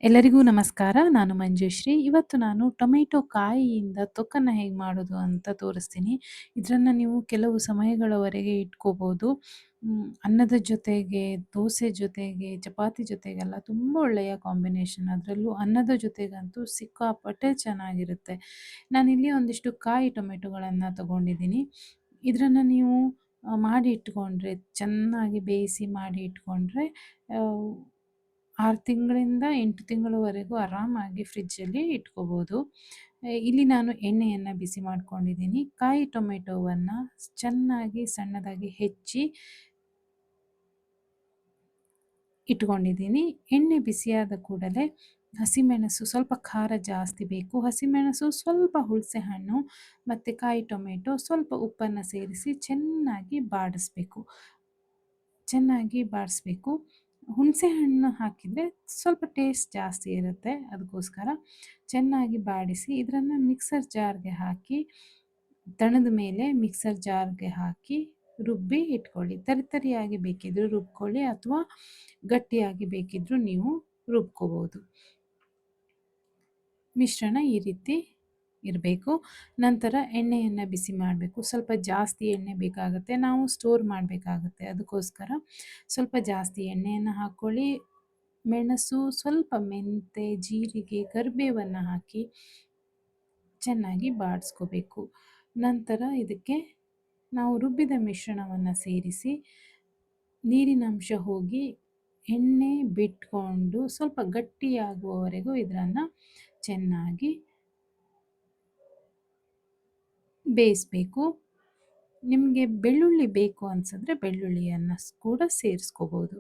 ಎಲ್ಲರಿಗೂ ನಮಸ್ಕಾರ. ನಾನು ಮಂಜುಶ್ರೀ. ಇವತ್ತು ನಾನು ಟೊಮೆಟೊ ಕಾಯಿಯಿಂದ ತೊಕ್ಕನ್ನ ಹೇಗೆ ಮಾಡೋದು ಅಂತ ತೋರಿಸ್ತೀನಿ. ಇದನ್ನ ನೀವು ಕೆಲವು ಸಮಯಗಳವರೆಗೆ ಇಟ್ಕೋಬೋದು. ಅನ್ನದ ಜೊತೆಗೆ, ದೋಸೆ ಜೊತೆಗೆ, ಚಪಾತಿ ಜೊತೆಗೆಲ್ಲ ತುಂಬ ಒಳ್ಳೆಯ ಕಾಂಬಿನೇಷನ್. ಅದರಲ್ಲೂ ಅನ್ನದ ಜೊತೆಗಂತೂ ಸಿಕ್ಕಾಪಟ್ಟೆ ಚೆನ್ನಾಗಿರುತ್ತೆ. ನಾನಿಲ್ಲಿ ಒಂದಿಷ್ಟು ಕಾಯಿ ಟೊಮೆಟೊಗಳನ್ನು ತಗೊಂಡಿದ್ದೀನಿ. ಇದನ್ನ ನೀವು ಮಾಡಿ ಇಟ್ಕೊಂಡ್ರೆ, ಚೆನ್ನಾಗಿ ಬೇಯಿಸಿ ಮಾಡಿ ಇಟ್ಕೊಂಡ್ರೆ 6 ತಿಂಗಳಿಂದ 8 ತಿಂಗಳವರೆಗೂ ಆರಾಮಾಗಿ ಫ್ರಿಜ್ಜಲ್ಲಿ ಇಟ್ಕೋಬೋದು. ಇಲ್ಲಿ ನಾನು ಎಣ್ಣೆಯನ್ನು ಬಿಸಿ ಮಾಡ್ಕೊಂಡಿದ್ದೀನಿ. ಕಾಯಿ ಟೊಮೆಟೊವನ್ನು ಚೆನ್ನಾಗಿ ಸಣ್ಣದಾಗಿ ಹೆಚ್ಚಿ ಇಟ್ಕೊಂಡಿದ್ದೀನಿ. ಎಣ್ಣೆ ಬಿಸಿಯಾದ ಕೂಡಲೇ ಹಸಿಮೆಣಸು, ಸ್ವಲ್ಪ ಖಾರ ಜಾಸ್ತಿ ಬೇಕು, ಹಸಿಮೆಣಸು, ಸ್ವಲ್ಪ ಹುಣಸೆ ಹಣ್ಣು ಮತ್ತು ಕಾಯಿ ಟೊಮೆಟೊ, ಸ್ವಲ್ಪ ಉಪ್ಪನ್ನು ಸೇರಿಸಿ ಚೆನ್ನಾಗಿ ಬಾಡಿಸ್ಬೇಕು. ಹುಣಸೆ ಹಣ್ಣು ಹಾಕಿದರೆ ಸ್ವಲ್ಪ ಟೇಸ್ಟ್ ಜಾಸ್ತಿ ಇರುತ್ತೆ, ಅದಕ್ಕೋಸ್ಕರ ಚೆನ್ನಾಗಿ ಬಾಡಿಸಿ ಇದನ್ನು ಮಿಕ್ಸರ್ ಜಾರ್ಗೆ ಹಾಕಿ, ತಣದ ಮೇಲೆ ಮಿಕ್ಸರ್ ಜಾರ್ಗೆ ಹಾಕಿ ರುಬ್ಬಿ ಇಟ್ಕೊಳ್ಳಿ. ತರಿಯಾಗಿ ಬೇಕಿದ್ದರೂ ರುಬ್ಕೊಳ್ಳಿ ಅಥವಾ ಗಟ್ಟಿಯಾಗಿ ಬೇಕಿದ್ದರೂ ನೀವು ರುಬ್ಕೋಬೋದು. ಮಿಶ್ರಣ ಈ ರೀತಿ ಇರಬೇಕು. ನಂತರ ಎಣ್ಣೆಯನ್ನು ಬಿಸಿ ಮಾಡಬೇಕು. ಸ್ವಲ್ಪ ಜಾಸ್ತಿ ಎಣ್ಣೆ ಬೇಕಾಗುತ್ತೆ, ನಾವು ಸ್ಟೋರ್ ಮಾಡಬೇಕಾಗುತ್ತೆ, ಅದಕ್ಕೋಸ್ಕರ ಸ್ವಲ್ಪ ಜಾಸ್ತಿ ಎಣ್ಣೆಯನ್ನು ಹಾಕ್ಕೊಳ್ಳಿ. ಮೆಣಸು, ಸ್ವಲ್ಪ ಮೆಂತೆ, ಜೀರಿಗೆ, ಕರಿಬೇವನ್ನು ಹಾಕಿ ಚೆನ್ನಾಗಿ ಬಾಡಿಸ್ಕೋಬೇಕು. ನಂತರ ಇದಕ್ಕೆ ನಾವು ರುಬ್ಬಿದ ಮಿಶ್ರಣವನ್ನು ಸೇರಿಸಿ ನೀರಿನಂಶ ಹೋಗಿ ಎಣ್ಣೆ ಬಿಟ್ಕೊಂಡು ಸ್ವಲ್ಪ ಗಟ್ಟಿಯಾಗುವವರೆಗೂ ಇದನ್ನು ಚೆನ್ನಾಗಿ ಬೇಯಿಸಬೇಕು. ನಿಮಗೆ ಬೆಳ್ಳುಳ್ಳಿ ಬೇಕು ಅನಿಸಿದ್ರೆ ಬೆಳ್ಳುಳ್ಳಿಯನ್ನು ಕೂಡ ಸೇರಿಸ್ಕೋಬೋದು.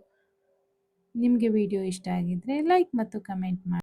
ನಿಮಗೆ ವಿಡಿಯೋ ಇಷ್ಟ ಆಗಿದ್ದರೆ ಲೈಕ್ ಮತ್ತು ಕಮೆಂಟ್ ಮಾಡಿ.